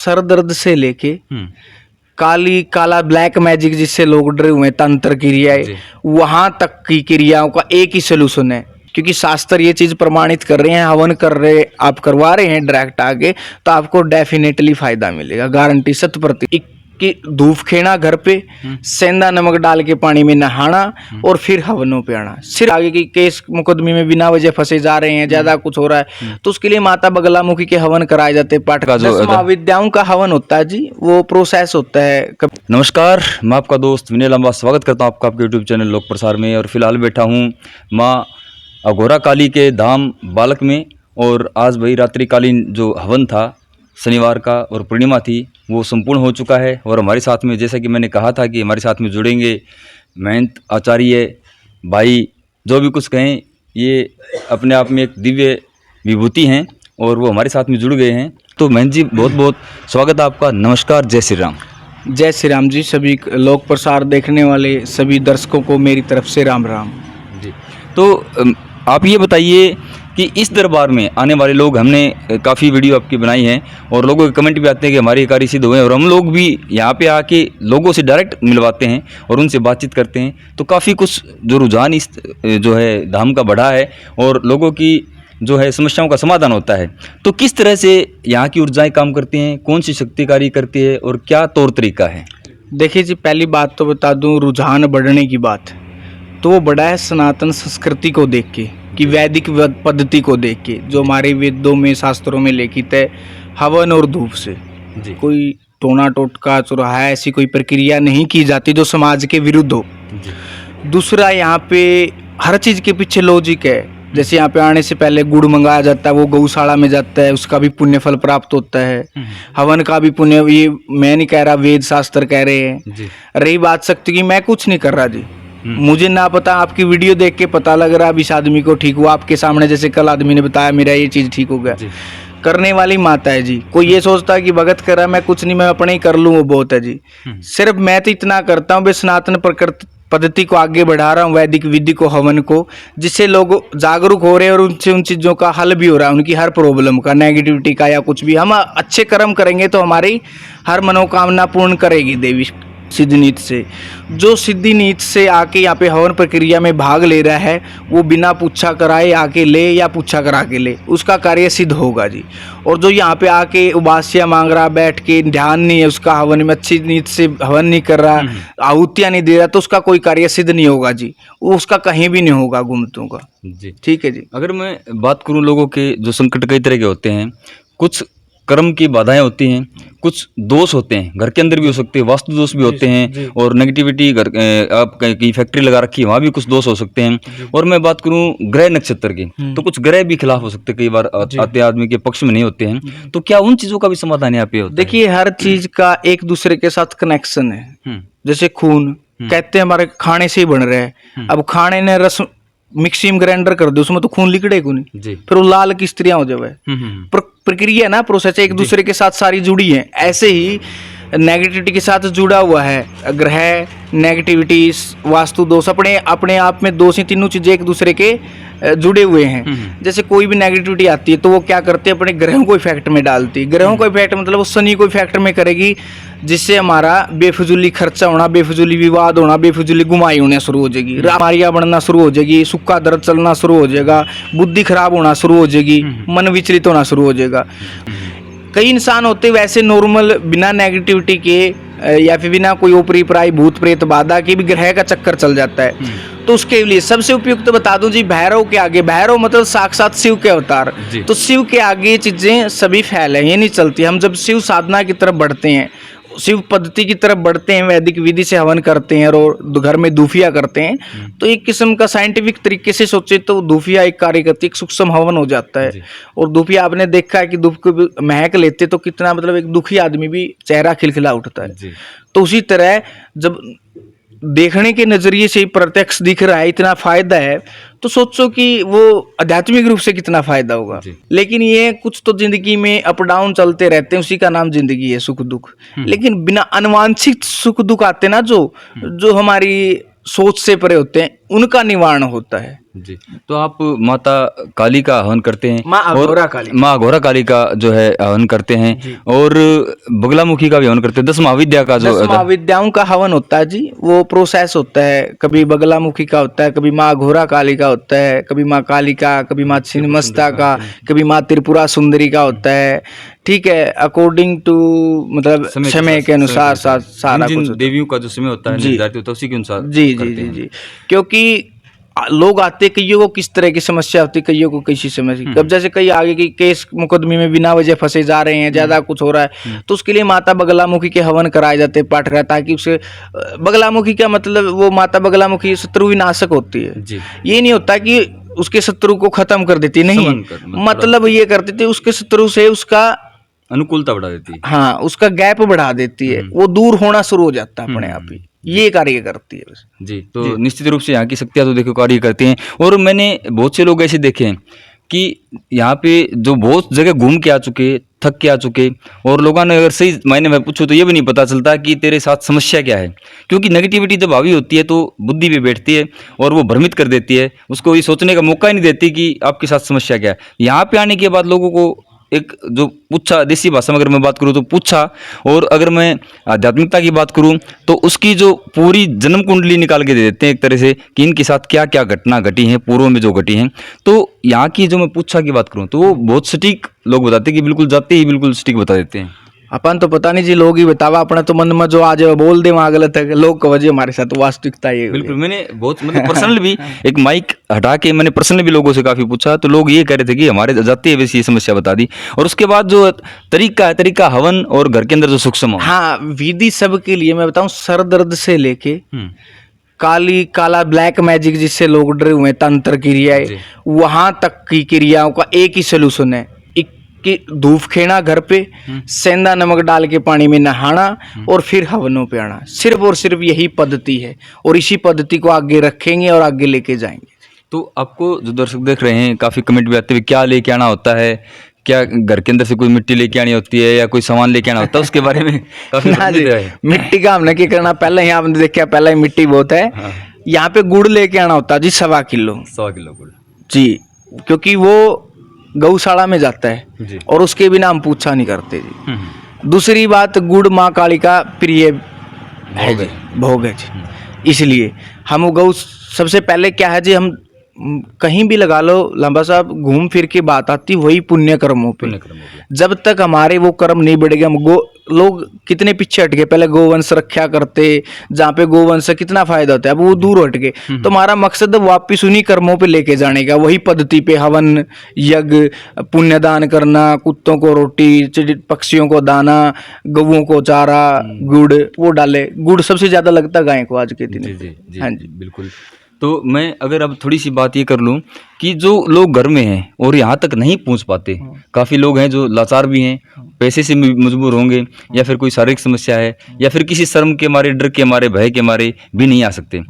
Sir दर्द से लेके हम्म। काला ब्लैक मैजिक जिससे लोग डरे हुए हैं, तंत्र क्रियाएं, वहां तक की क्रियाओं का एक ही सोल्यूशन है। क्योंकि शास्त्र ये चीज प्रमाणित कर रहे हैं, हवन कर रहे, आप करवा रहे हैं डायरेक्ट आगे, तो आपको डेफिनेटली फायदा मिलेगा, गारंटी 100%। कि धूप खेना घर पे, सेंधा नमक डाल के पानी में नहाना और फिर हवनों पे आना। सिर्फ आगे की केस मुकदमे में बिना वजह फंसे जा रहे हैं, ज्यादा कुछ हो रहा है, तो उसके लिए माता बगलामुखी के हवन कराए जाते हैं। पाठ का जो महाविद्याओं का हवन होता है जी, वो प्रोसेस होता है। नमस्कार, मैं आपका दोस्त विनय लंबा स्वागत करता हूं आपका आपके यूट्यूब चैनल लोक प्रसार में। और फिलहाल बैठा हूं माँ अघोरा काली के धाम बालक में। और आज वही रात्रिकालीन जो हवन था शनिवार का और पूर्णिमा थी, वो संपूर्ण हो चुका है। और हमारे साथ में, जैसा कि मैंने कहा था कि हमारे साथ में जुड़ेंगे महंत आचार्य भाई, जो भी कुछ कहें ये अपने आप में एक दिव्य विभूति हैं और वो हमारे साथ में जुड़ गए हैं। तो महंत जी, बहुत बहुत स्वागत है आपका। नमस्कार, जय श्री राम। जय श्री राम जी। सभी लोक प्रसार देखने वाले सभी दर्शकों को मेरी तरफ से राम राम जी। तो आप ये बताइए कि इस दरबार में आने वाले लोग, हमने काफ़ी वीडियो आपकी बनाई हैं और लोगों के कमेंट भी आते हैं कि हमारे कार्य सिद्ध हुए हैं, और हम लोग भी यहाँ पे आके लोगों से डायरेक्ट मिलवाते हैं और उनसे बातचीत करते हैं। तो काफ़ी कुछ जो रुझान इस जो है धाम का बढ़ा है और लोगों की जो है समस्याओं का समाधान होता है। तो किस तरह से यहाँ की ऊर्जाएं काम करती हैं, कौन सी शक्ति कार्य करती है और क्या तौर तरीका है? देखिए जी, पहली बात तो बता दूं, रुझान बढ़ने की बात तो वो बढ़ा है सनातन संस्कृति को देख के, कि वैदिक पद्धति को देख के, जो हमारे वेदों में शास्त्रों में लिखित है, हवन और धूप से जी। कोई टोना टोटका चुराहा ऐसी कोई प्रक्रिया नहीं की जाती जो समाज के विरुद्ध हो। दूसरा, यहाँ पे हर चीज़ के पीछे लॉजिक है। जैसे यहाँ पे आने से पहले गुड़ मंगाया जाता है, वो गौशाला में जाता है, उसका भी पुण्य फल प्राप्त होता है। हवन का भी पुण्य, ये मैं नहीं कह रहा, वेद शास्त्र कह रहे हैं। रही बात शक्ति की, मैं कुछ नहीं कर रहा जी, मुझे ना पता, आपकी वीडियो देख के पता लग रहा है इस आदमी को ठीक हुआ आपके सामने, जैसे कल आदमी ने बताया मेरा ये चीज़ ठीक हो गया। करने वाली माता है जी। कोई ये सोचता है कि भगत कर रहा है, मैं कुछ नहीं, मैं अपने ही कर लूँ, वो बहुत है जी। सिर्फ मैं तो इतना करता हूँ, वे सनातन प्रकृति पद्धति को आगे बढ़ा रहा हूँ, वैदिक विधि को, हवन को, जिससे लोग जागरूक हो रहे हैं और उनसे उन चीज़ों का हल भी हो रहा है, उनकी हर प्रॉब्लम का, नेगेटिविटी का या कुछ भी। हम अच्छे कर्म करेंगे तो हमारी हर मनोकामना पूर्ण करेगी देवी सिद्धि नीति से। जो सिद्धि नीति से आके यहाँ पे हवन प्रक्रिया में भाग ले रहा है, वो बिना पूछा कराए आके ले या पूछा करा के ले, उसका कार्य सिद्ध होगा जी। और जो यहाँ पे आके उबासिया मांग रहा, बैठ के ध्यान नहीं है उसका, हवन में अच्छी नीति से हवन नहीं कर रहा, आहुतियाँ नहीं दे रहा, तो उसका कोई कार्य सिद्ध नहीं होगा जी, वो उसका कहीं भी नहीं होगा घूमतों का जी। ठीक है जी। अगर मैं बात करूँ, लोगों के जो संकट कई तरह के होते हैं, कुछ कर्म की बाधाएं होती हैं, कुछ दोष होते हैं, घर के अंदर भी हो सकते हैं, वास्तु दोष भी होते हैं, और नेगेटिविटी, घर आप कहीं फैक्ट्री लगा रखी है वहाँ भी कुछ दोष हो सकते हैं। और मैं बात करूँ ग्रह नक्षत्र की, तो कुछ ग्रह भी खिलाफ हो सकते हैं, कई बार आते आदमी के पक्ष में नहीं होते हैं। तो क्या उन चीज़ों का भी समाधान यहाँ पे होता है? देखिए, हर चीज का एक दूसरे के साथ कनेक्शन है। जैसे खून कहते हैं हमारे खाने से ही बन रहा है, अब खाने ने रस मिक्सी में ग्राइंडर कर दो, उसमें तो खून लिकड़े को नहीं, फिर वो लाल किस्त्रियां हो जाए। प्रक्रिया ना, प्रोसेस एक दूसरे के साथ सारी जुड़ी है। ऐसे ही नेगेटिविटी के साथ जुड़ा हुआ है ग्रह, नेगेटिविटी, वास्तु दोष, अपने अपने आप में दोष ही, तीनों चीजें एक दूसरे के जुड़े हुए हैं। जैसे कोई भी नेगेटिविटी आती है तो वो क्या करते हैं, अपने ग्रहों को इफेक्ट में डालती है। ग्रहों को इफेक्ट मतलब वो शनि को इफेक्ट में करेगी, जिससे हमारा बेफजूली खर्चा होना, बेफजूली विवाद होना, बेफजूली गुमाई होना शुरू हो जाएगी, बीमारियां बढ़ना शुरू हो जाएगी, सुक्का दर्द चलना शुरू हो जाएगा, बुद्धि खराब होना शुरू हो जाएगी, मन विचलित होना शुरू हो जाएगा। कई इंसान होते वैसे नॉर्मल, बिना नेगेटिविटी के या फिर बिना कोई ऊपरी पराई भूत प्रेत बाधा के भी ग्रह का चक्कर चल जाता है। तो उसके लिए सबसे उपयुक्त तो बता दूं जी, भैरव के आगे, भैरव मतलब साक्षात शिव के अवतार, तो शिव के आगे चीजें सभी फैल है, ये नहीं चलती। हम जब शिव साधना की तरफ बढ़ते हैं, शिव पद्धति की तरफ बढ़ते हैं, वैदिक विधि से हवन करते हैं और घर में दूफिया करते हैं, तो एक किस्म का साइंटिफिक तरीके से सोचे तो दूफिया एक कार्य करती है, एक सूक्ष्म हवन हो जाता है। और दूफिया आपने देखा है कि धूप को महक लेते तो कितना, मतलब एक दुखी आदमी भी चेहरा खिलखिला उठता है। तो उसी तरह जब देखने के नजरिए से प्रत्यक्ष दिख रहा है, इतना फायदा है, तो सोचो कि वो आध्यात्मिक रूप से कितना फायदा होगा। लेकिन ये कुछ तो जिंदगी में अप डाउन चलते रहते हैं, उसी का नाम जिंदगी है, सुख दुख। लेकिन बिना अनवांछित सुख दुख आते ना, जो हमारी सोच से परे होते हैं, उनका निवारण होता है। जी। तो आप माता काली का हवन करते हैं, माँ अघोरा काली, माँ अघोरा काली का जो है हवन करते हैं, और बगलामुखी का भी हवन करते हैं। 10 महाविद्या का जो 10 महाविद्याओं का हवन होता है जी, वो प्रोसेस होता है। कभी बगलामुखी का होता है, कभी माँ अघोरा काली का होता है, कभी माँ काली का, कभी माँ छिन्नमस्ता का, कभी माँ त्रिपुरा सुंदरी का होता है। ठीक है, अकॉर्डिंग टू मतलब समय के अनुसार सारा कुछ देवियों का जो समय होता है निर्धारित होता है उसी के अनुसार जी जी जी जी। क्योंकि लोग आते, कईयों को किस तरह की समस्या होती है, कईयों को कैसी समस्या। अब जैसे कई आगे की केस मुकदमे में बिना वजह फंसे जा रहे हैं, ज्यादा कुछ हो रहा है, तो उसके लिए माता बगलामुखी के हवन कराए जाते हैं, पाठ कराए, ताकि उसे बगलामुखी का मतलब वो माता बगलामुखी शत्रु विनाशक होती है। ये नहीं होता कि उसके शत्रु को खत्म कर देती, नहीं, मतलब ये कर देती उसके शत्रु से उसका अनुकूलता बढ़ा देती है। हाँ, उसका गैप बढ़ा देती है, वो दूर होना शुरू हो जाता है अपने आप ही। ये कार्य करती है बस। जी। तो निश्चित रूप से यहाँ की शक्तियाँ तो देखो कार्य करती हैं। और मैंने बहुत से लोग ऐसे देखे हैं कि यहाँ पे जो बहुत जगह घूम के आ चुके, थक के आ चुके, और लोगों ने अगर सही मायने में पूछो तो ये भी नहीं पता चलता कि तेरे साथ समस्या क्या है, क्योंकि नेगेटिविटी जब हावी होती है तो बुद्धि पे बैठती है और वो भ्रमित कर देती है, उसको ये सोचने का मौका ही नहीं देती कि आपके साथ समस्या क्या है। यहाँ पे आने के बाद लोगों को एक जो पूछा, देसी भाषा में अगर मैं बात करूँ तो पूछा, और अगर मैं आध्यात्मिकता की बात करूँ तो उसकी जो पूरी जन्म कुंडली निकाल के दे देते हैं एक तरह से, कि इनके साथ क्या क्या घटना घटी है, पूर्व में जो घटी हैं। तो यहाँ की जो मैं पूछा की बात करूँ तो वो बहुत सटीक लोग बताते हैं कि बिल्कुल जाते ही बिल्कुल सटीक बता देते हैं। अपन तो पता नहीं जी, लोग ही बतावा, अपना तो मन में जो आ जाए बोल दे, वहाँ गलत है, लोग कवजे हमारे साथ वास्तविकता ये। बिल्कुल, मैंने बहुत मतलब पर्सनल भी एक माइक हटा के मैंने पर्सनल भी लोगों से काफी पूछा, तो लोग ये कह रहे थे कि हमारे जाते वैसे ये समस्या बता दी। और उसके बाद जो तरीका हवन और घर के अंदर जो सूक्ष्म, हाँ, विधि सबके लिए मैं बताऊं, सर दर्द से लेके काला ब्लैक मैजिक जिससे लोग डरे हुए, तंत्र क्रियाएं, वहां तक की क्रियाओं का एक ही सोल्यूशन है कि धूप खेना घर पे, सेंधा नमक डाल के पानी में नहाना, और फिर हवनों पे आना। सिर्फ और सिर्फ यही पद्धति है, और इसी पद्धति को आगे रखेंगे और आगे लेके जाएंगे। तो आपको जो दर्शक देख रहे हैं काफी कमेंट भी आते हुए, क्या लेके आना होता है, क्या घर के अंदर से कोई मिट्टी लेके आनी होती है या कोई सामान लेके आना होता है, उसके बारे में काफी मिट्टी का हमने क्या करना, पहले यहाँ आपने देखा, पहले मिट्टी बहुत है। हाँ। यहाँ पे गुड़ लेके आना होता है जी, 1.25 किलो। 1.25 किलो गुड़ जी, क्योंकि वो गौशाला में जाता है जी, और उसके बिना हम पूछा नहीं करते जी। दूसरी बात, गुड़ माँ काली का प्रिय भोग है जी, इसलिए हम गौ, सबसे पहले क्या है जी, हम कहीं भी लगा लो लंबा साहब, घूम फिर के बात आती वही पुण्य कर्मों पे। जब तक हमारे वो कर्म नहीं बढ़ेगा, हम लोग कितने पीछे हट गए, पहले गोवंश रक्षा करते, जहाँ पे गोवंश से कितना फायदा होता है, अब वो दूर हट गए। तो हमारा मकसद वापिस उन्हीं कर्मों पे लेके जाने का, वही पद्धति पे, हवन, यज्ञ, पुण्यदान करना, कुत्तों को रोटी, पक्षियों को दाना, गऊओं को चारा, गुड़ वो डाले। गुड़ सबसे ज्यादा लगता गाय को आज के दिन। हाँ जी, बिल्कुल। तो मैं अगर अब थोड़ी सी बात ये कर लूँ कि जो लोग घर में हैं और यहाँ तक नहीं पहुँच पाते, काफ़ी लोग हैं जो लाचार भी हैं, पैसे से मजबूर होंगे, या फिर कोई शारीरिक समस्या है, या फिर किसी शर्म के मारे, डर के मारे, भय के मारे भी नहीं आ सकते।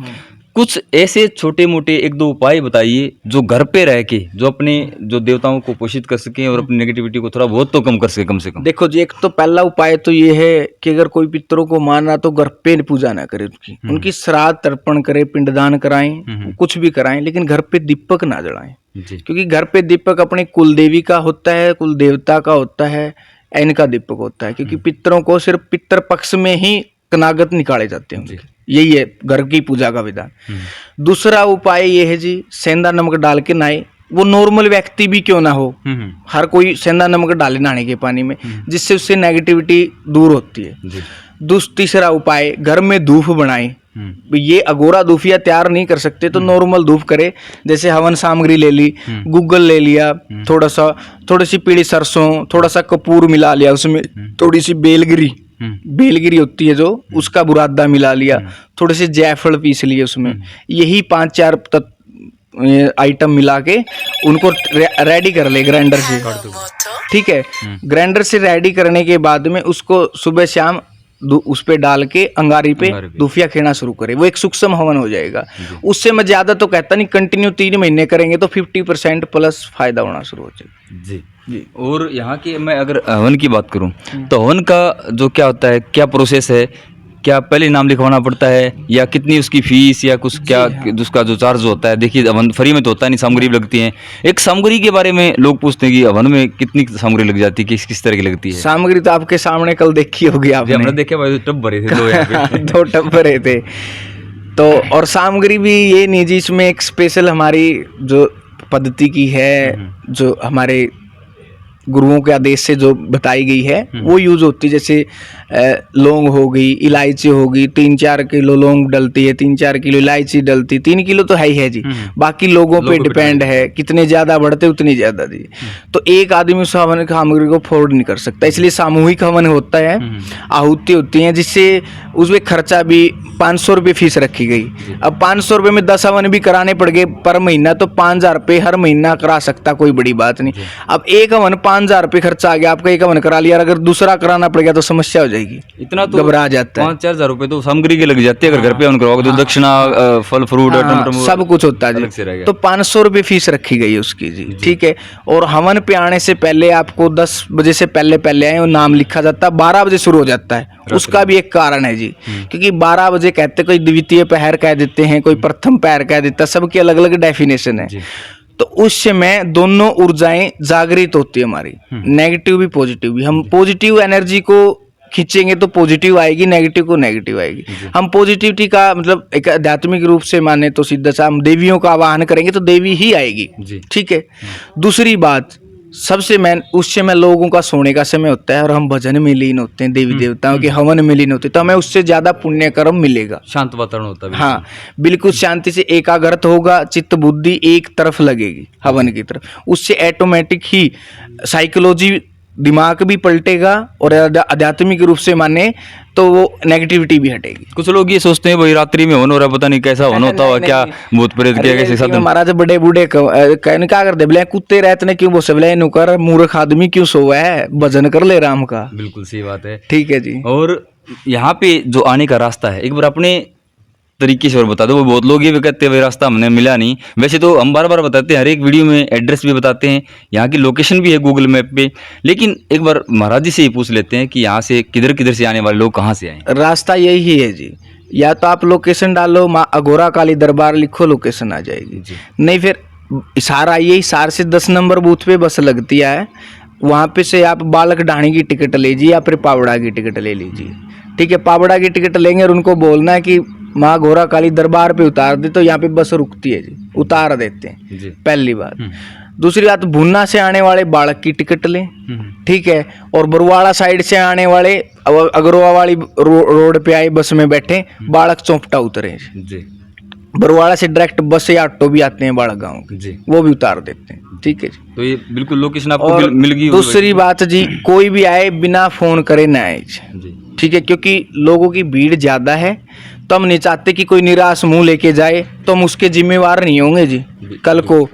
कुछ ऐसे छोटे मोटे 1-2 उपाय बताइए जो घर पे रह के जो अपने जो देवताओं को पोषित कर सकें और अपनी नेगेटिविटी को थोड़ा बहुत तो कम कर सके, कम से कम। देखो जी, एक तो पहला उपाय तो ये है कि अगर कोई पितरों को मानना तो घर पे पूजा ना करे, उनकी श्राद्ध तर्पण करे, पिंडदान कराएं, कुछ भी कराएं, लेकिन घर पे दीपक ना जलाएं, क्योंकि घर पे दीपक अपनी कुल देवी का होता है, कुल देवता का होता है, इनका दीपक होता है, क्योंकि पितरों को सिर्फ पितर पक्ष में ही कनागत निकाले जाते हैं। यही है घर की पूजा का विधान। दूसरा उपाय ये है जी, सेंधा नमक डाल के नहाए, वो नॉर्मल व्यक्ति भी क्यों ना हो, हर कोई सेंधा नमक डाले नहाने के पानी में, जिससे उससे नेगेटिविटी दूर होती है। तीसरा उपाय, घर में धूप बनाए। ये अगोरा धूप या तैयार नहीं कर सकते तो नॉर्मल धूप करे, जैसे हवन सामग्री ले ली, गूगल ले लिया, थोड़ी सी पीली सरसों, थोड़ा सा कपूर मिला लिया, उसमें थोड़ी सी बेलगिरी होती है जो, उसका बुरादा मिला लिया, थोड़े से जायफल पीस लिए उसमें, यही 5-4 आइटम मिला के उनको रेडी कर ले ग्राइंडर से। ठीक है, ग्राइंडर से रेडी करने के बाद में उसको सुबह शाम उस पे डाल के अंगारी पे दूफिया खेना शुरू करे, वो एक सूक्ष्म हवन हो जाएगा। उससे मैं ज्यादा तो कहता नहीं, कंटिन्यू 3 महीने करेंगे तो 50% प्लस फायदा होना शुरू हो जाएगा जी। और यहाँ की मैं अगर हवन की बात करूँ तो हवन का जो क्या होता है, क्या प्रोसेस है, क्या पहले नाम लिखवाना पड़ता है या कितनी उसकी फीस या कुछ क्या उसका जो चार्ज होता है? देखिए हवन फ्री में तो होता नहीं, सामग्री भी लगती है। एक सामग्री के बारे में लोग पूछते हैं कि हवन में कितनी सामग्री लग जाती है, किस किस तरह की लगती है? सामग्री तो आपके सामने कल देखी होगी आपने। हमने देखे भाई टब भरे थे दो यहाँ पे। 2 टब भरे थे तो। और सामग्री भी ये नहीं जी, इसमें एक स्पेशल हमारी जो पद्धति की है, जो हमारे गुरुओं के आदेश से जो बताई गई है वो यूज होती है। जैसे लौंग हो गई, इलायची होगी, 3-4 किलो लौंग डलती है, 3-4 किलो इलायची डलती है, 3 किलो तो है ही है जी। बाकी लोगों पे डिपेंड है, कितने ज्यादा बढ़ते उतनी ज्यादा जी। तो एक आदमी उस हवन सामग्री को अफोर्ड नहीं कर सकता, इसलिए सामूहिक हवन होता है, आहुति होती है, जिससे उसमें खर्चा भी 500 रुपये फीस रखी गई। अब 500 रुपये में 10 हवन भी कराने पड़ गए पर महीना, तो 5,000 रुपये हर महीना करा सकता, कोई बड़ी बात नहीं। अब एक हवन 5,000 रुपये खर्चा आ गया, आपका एक हवन करा लिया, अगर दूसरा कराना पड़ गया तो समस्या हो जाएगी। इतना तो घबरा जाता है। 5-4 हज़ार रुपये तो सामग्री के लग जाते हैं अगर घर पे हवन करवाओगे तो। दक्षिणा, फल फ्रूट, सब कुछ होता है जी। तो 500 रुपये फीस रखी गई है उसकी जी, ठीक है। और हवन पे आने से पहले आपको 10 बजे से पहले आए और नाम लिखा जाता है, 12 बजे शुरू हो जाता है। उसका भी एक कारण है जी, क्योंकि 12 बजे कहते, कोई द्वितीय पहर कह देते हैं, कोई प्रथम पहर कह देता है, सबकी अलग अलग डेफिनेशन है। तो उस समय दोनों ऊर्जाएं जागृत होती है हमारी, नेगेटिव भी पॉजिटिव भी। हम पॉजिटिव एनर्जी को खींचेंगे तो पॉजिटिव आएगी, नेगेटिव को नेगेटिव आएगी। हम पॉजिटिविटी का मतलब एक आध्यात्मिक रूप से माने तो सीधा सा हम देवियों का आवाहन करेंगे तो देवी ही आएगी, ठीक है। दूसरी बात, सबसे मेन उस समय लोगों का सोने का समय होता है और हम भजन में लीन होते हैं, देवी देवताओं के हवन में लीन होते हैं, तो हमें उससे ज्यादा पुण्य कर्म मिलेगा। शांत वातावरण होता है। हाँ बिल्कुल, शांति से एकाग्रत होगा, चित्त बुद्धि एक तरफ लगेगी हवन की तरफ। उससे ऑटोमेटिक ही साइकोलॉजी, दिमाग भी पलटेगा और आध्यात्मिक रूप से माने तो वो नेगेटिविटी भी हटेगी। कुछ लोग ये सोचते हैं भाई रात्रि में हवन हो रहा है, पता नहीं कैसा हवन होता हुआ, क्या भूत प्रेत क्या कैसे साधन। महाराज बड़े बूढ़े कहने क्या करते, बोले कुत्ते रहते ने क्यों बोसे, बोले नुकर मूर्ख आदमी क्यों सोवा है, भजन कर ले राम का। बिल्कुल सही बात है, ठीक है जी। और यहाँ पे जो आने का रास्ता है एक बार अपने तरीके से और बता दो। वो बहुत लोग ये भी कहते हैं भाई रास्ता हमने मिला नहीं। वैसे तो हम बार बार बताते हैं, हर एक वीडियो में एड्रेस भी बताते हैं, यहाँ की लोकेशन भी है गूगल मैप पे, लेकिन एक बार महाराज जी से ही पूछ लेते हैं कि यहाँ से किधर किधर से आने वाले लोग कहाँ से आए। रास्ता यही है जी, या तो आप लोकेशन डालो, माँ अघोरा काली दरबार लिखो, लोकेशन आ जाएगी। नहीं फिर हिसार आइए, हिसार से 10 नंबर बूथ पे बस लगती है, वहाँ पे से आप बालक ढाणी की टिकट लीजिए या फिर पावड़ा की टिकट ले लीजिए, ठीक है। पावड़ा की टिकट लेंगे और उनको बोलना है कि माँ घोरा काली दरबार पे उतार दे, तो यहाँ पे बस रुकती है जी, उतार देते हैं जी। पहली बात। दूसरी बात, भुन्ना से आने वाले बालक की टिकट लें, ठीक है। और बरुवाड़ा साइड से आने वाले अगरवा वाली रोड पे आए, बस में बैठे, बालक चौपटा उतरे जी। बरुवाड़ा से डायरेक्ट बस या ऑटो भी आते हैं बालक गाँव के, वो भी उतार देते हैं, ठीक है जी। तो ये बिल्कुल लोकेशन आपको मिल गई। दूसरी बात जी, कोई भी आए बिना फोन करे ना आए, ठीक है, क्योंकि लोगों की भीड़ ज्यादा है, तो हम नहीं चाहते कि कोई निराश मुंह लेके जाए, तो हम उसके जिम्मेवार नहीं होंगे जी कल को,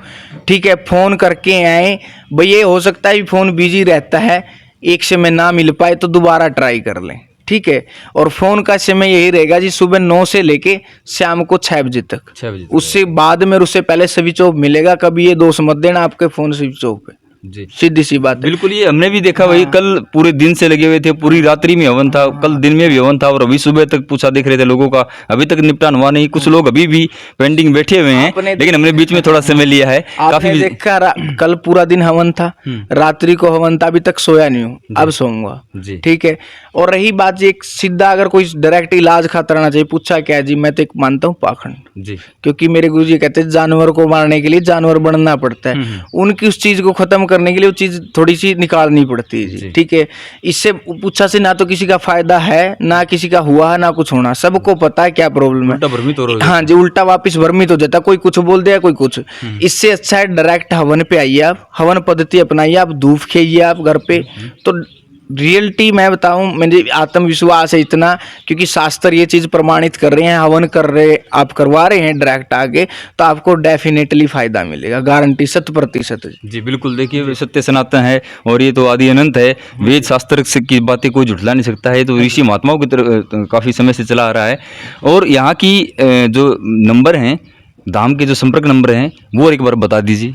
ठीक है। फोन करके आए, भाई ये हो सकता है फोन बिजी रहता है, एक समय ना मिल पाए तो दोबारा ट्राई कर लें, ठीक है। और फोन का समय यही रहेगा जी, सुबह 9 से लेके शाम को 6 बजे तक, 6 बजे उससे बाद में उससे पहले स्विच ऑफ मिलेगा। कभी ये दोष मत देना आपके फोन स्विच ऑफ है जी, सीधी सी बात है। बिल्कुल, ये हमने भी देखा भाई। कल पूरे दिन से लगे हुए थे, पूरी रात्रि में हवन था, कल दिन में भी हवन था, और अभी सुबह तक पूछा देख रहे थे लोगों का, अभी तक निपटान हुआ नहीं। कुछ लोग अभी भी पेंडिंग बैठे हुए हैं, लेकिन हमने बीच में थोड़ा समय लिया है। काफी देखा, कल पूरा दिन हवन था, रात्रि को हवन था, अभी तक सोया नहीं हूँ, अब सोऊंगा जी, ठीक है। और रही बात जी, एक सीधा अगर कोई डायरेक्ट इलाज खाता रहना चाहिए, पूछा क्या जी, मैं तो एक मानता हूँ पाखंड जी, क्योंकि मेरे गुरु जी कहते हैं जानवर को मारने के लिए जानवर बनना पड़ता है, उनकी उस चीज को खत्म करने के लिए वो चीज थोड़ी सी निकालनी पड़ती है जी, ठीक है। इससे पूछा से ना तो किसी का फायदा है, ना किसी का हुआ है, ना कुछ होना, सबको पता है क्या प्रॉब्लम है। हाँ जी, उल्टा वापिस भ्रमित हो जाता, कोई कुछ बोल दिया कोई कुछ। इससे अच्छा है डायरेक्ट हवन पे आइए, आप हवन पद्धति अपनाइए, आप धूप खाइए आप घर पे, तो रियलिटी मैं बताऊं, मुझे आत्मविश्वास है इतना, क्योंकि शास्त्र ये चीज प्रमाणित कर रहे हैं, हवन कर रहे, आप करवा रहे हैं डायरेक्ट आगे, तो आपको डेफिनेटली फायदा मिलेगा, गारंटी 100%। जी बिल्कुल, देखिए सत्य सनातन है और ये तो आदि अनंत है, वेद शास्त्र की बातें कोई झुठला नहीं सकता है, तो ऋषि महात्माओं की तरह काफी समय से चला आ रहा है। और यहाँ की जो नंबर हैं, धाम के जो संपर्क नंबर हैं, वो एक बार बता दीजिए।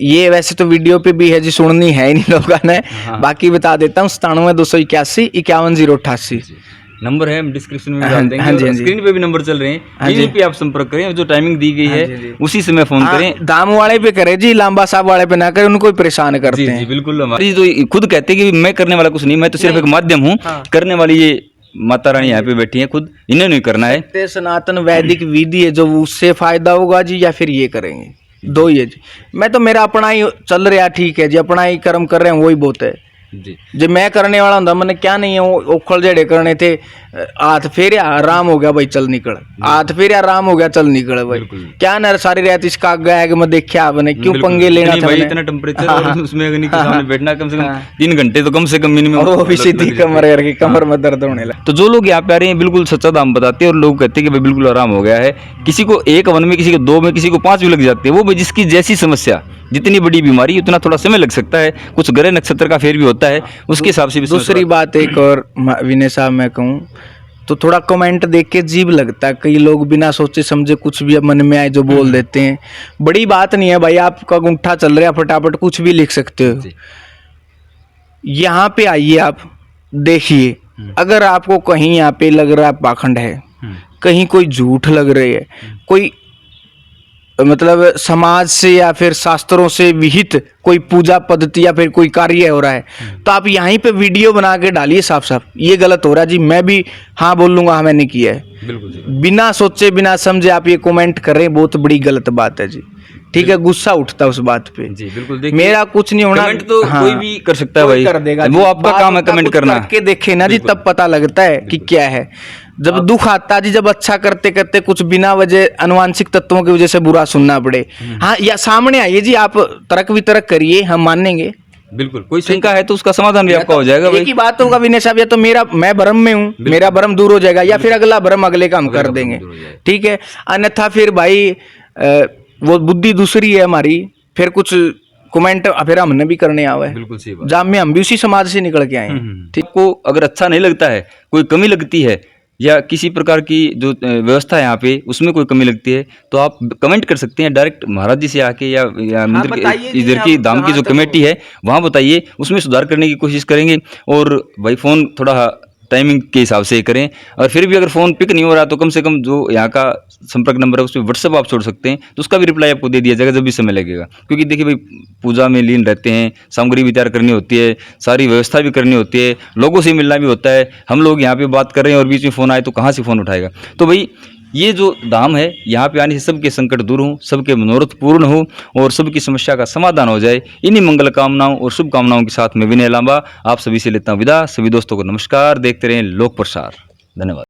ये वैसे तो वीडियो पे भी है जी, सुननी है इन लोगों ने, बाकी बता देता हूँ। 97 281 51 088, नंबर है हम डिस्क्रिप्शन में हाँ, डाल देंगे हाँ जी, और हाँ जी। स्क्रीन पे भी नंबर चल रहे हैं, हाँ यहीं जी। पे आप संपर्क करें, जो टाइमिंग दी गई हाँ है जी, जी। उसी समय फोन हाँ, करें। दाम वाले पे करे जी, लांबा साहब वाले पे ना करे, उनको ही परेशान करते जी हैं। जी बिल्कुल। हमारी जो खुद कहते हैं कि मैं करने वाला कुछ नहीं, मैं तो सिर्फ एक माध्यम हूँ, हाँ। करने वाली ये माता रानी यहाँ पे बैठी है, खुद इन्हें नहीं करना है। सत्य सनातन वैदिक विधि है, जो उससे फायदा होगा जी या फिर ये करेंगे, दो ही है जी। मैं तो मेरा अपना ही चल रहा, ठीक है जी, अपना ही कर्म कर रहे हैं, वही बहुत है जी जो मैं करने वाला हूँ। मैंने क्या नहीं है, वो उखड़ जेड़े करने थे, हाथ फेरे आराम हो गया भाई, चल निकल, हाथ फेरे आराम हो गया, चल निकल भाई। बिल्कुल। क्या ना सारी रात इसका गैग में देखा आपने, क्यों बिल्कुल। पंगे लेना इतनी था भाई, मैंने? इतना टेम्परेचर हाँ, और हाँ, उसमें अग्नि के सामने बैठना कम से कम हाँ। 3 घंटे तो कम से कम मिनिमम। और वो भी सीधी कमर करके कमर में दर्द होने लगा। तो जो लोग यहाँ पे आ रहे हैं बिल्कुल सच्चा दाम बताते हैं और लोग कहते हैं कि भाई बिल्कुल आराम हो गया है। किसी को 1 हवन में, किसी को 2 में, किसी को 5 भी लग जाते हैं। वो भाई जिसकी जैसी समस्या, जितनी बड़ी बीमारी उतना थोड़ा समय लग सकता है, कुछ ग्रह नक्षत्र का फेर भी होता है, उसके हिसाब से भी समय दूसरी बात एक और विनय साहब मैं कहूँ तो, थोड़ा कमेंट देख के अजीब लगता है, कई लोग बिना सोचे समझे कुछ भी मन में आए जो बोल देते हैं। बड़ी बात नहीं है भाई, आपका अंगूठा चल रहा है, फटाफट कुछ भी लिख सकते हो। यहाँ पे आइए, आप देखिए, अगर आपको कहीं यहाँ पे लग रहा है पाखंड है, कहीं कोई झूठ लग रही है, कोई मतलब समाज से या फिर शास्त्रों से विहित कोई पूजा पद्धति या फिर कोई कार्य हो रहा है, तो आप यहीं पे वीडियो बना के डालिए साफ साफ, ये गलत हो रहा है जी, मैं भी हाँ बोल लूंगा, हाँ मैंने किया है। बिल्कुल। बिना सोचे बिना समझे आप ये कमेंट कर रहे हैं, बहुत बड़ी गलत बात है जी। ठीक है, गुस्सा उठता है उस बात पे जी बिल्कुल। देखिए, मेरा कुछ नहीं होना, कमेंट तो हाँ, कोई भी कर सकता है कोई भाई, कर देगा वो जी। आपका बात काम है होता कमेंट कुछ करना। करके देखे ना जी, तब पता लगता है कि क्या है। जब दुख आता जी, जब अच्छा करते करते कुछ बिना वजह अनुवांशिक तत्वों की वजह से बुरा सुनना पड़े, हाँ, या सामने आइए जी, आप तर्क वितर्क करिए, हम मानेंगे। बिल्कुल, कोई शंका है तो उसका समाधान भी आपका हो जाएगा भाई। एक ही बात होगा विनय साहब, या तो मैं भ्रम में हूँ, मेरा भ्रम दूर हो जाएगा, या फिर अगला भ्रम अगले का हम कर देंगे, ठीक है। अन्यथा फिर भाई वो बुद्धि दूसरी है हमारी, फिर कुछ कमेंट फिर हमने भी करने आवे। बिल्कुल सही बात। जाम में हम भी उसी समाज से निकल के आए हैं। ठीक को अगर अच्छा नहीं लगता है, कोई कमी लगती है, या किसी प्रकार की जो व्यवस्था है यहाँ पे उसमें कोई कमी लगती है, तो आप कमेंट कर सकते हैं डायरेक्ट महाराज जी से आके, या मंदिर बताइए जी, इधर की आप धाम की जो जहाँ तक कमेटी है वहाँ बताइए, उसमें सुधार करने की कोशिश करेंगे। और भाई फ़ोन थोड़ा टाइमिंग के हिसाब से करें, और फिर भी अगर फ़ोन पिक नहीं हो रहा तो कम से कम जो यहाँ का संपर्क नंबर है उस पर व्हाट्सअप आप छोड़ सकते हैं, तो उसका भी रिप्लाई आपको दे दिया जाएगा जब भी समय लगेगा। क्योंकि देखिए भाई, पूजा में लीन रहते हैं, सामग्री भी तैयार करनी होती है, सारी व्यवस्था भी करनी होती है, लोगों से मिलना भी होता है। हम लोग यहाँ पे बात कर रहे हैं और बीच में फ़ोन आए तो कहाँ से फ़ोन उठाएगा। तो भाई ये जो धाम है, यहाँ पे आने से सबके संकट दूर हों, सबके मनोरथ पूर्ण हो और सबकी समस्या का समाधान हो जाए। इन्हीं मंगल कामनाओं और शुभकामनाओं के साथ मैं विनय लांबा आप सभी से लेता हूँ विदा। सभी दोस्तों को नमस्कार, देखते रहें लोक प्रसार। धन्यवाद।